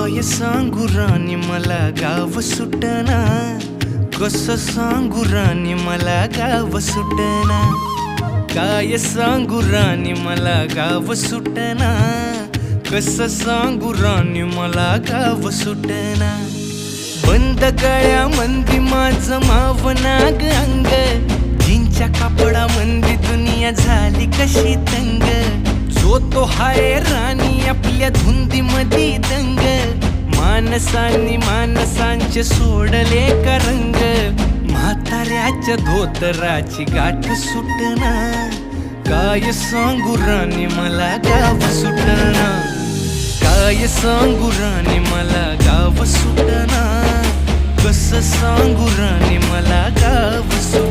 काय सांगू राणी मला गाव सुटना, कसं सांगू राणी मला गाव सुटना, काय सांगू राणी मला गाव सुटना, कसं सांगू राणी मला गाव सुटना। बंद गळ्यामंदी माझं मावनाग अंग, जीनच्या कापडामंदी दुनिया झाली कशी तंग, जो तो हाय राणी आपल्या धुंदीमधी दंग, माणसांनी माणसांचे सोडले का रंग, म्हाताऱ्याच्या धोतराची गाठ सुटना, काय सांगू राणी मला गाव सुटना, काय सांगू राणी मला गाव सुटना, कसं सांगू राणी मला गाव सुटना।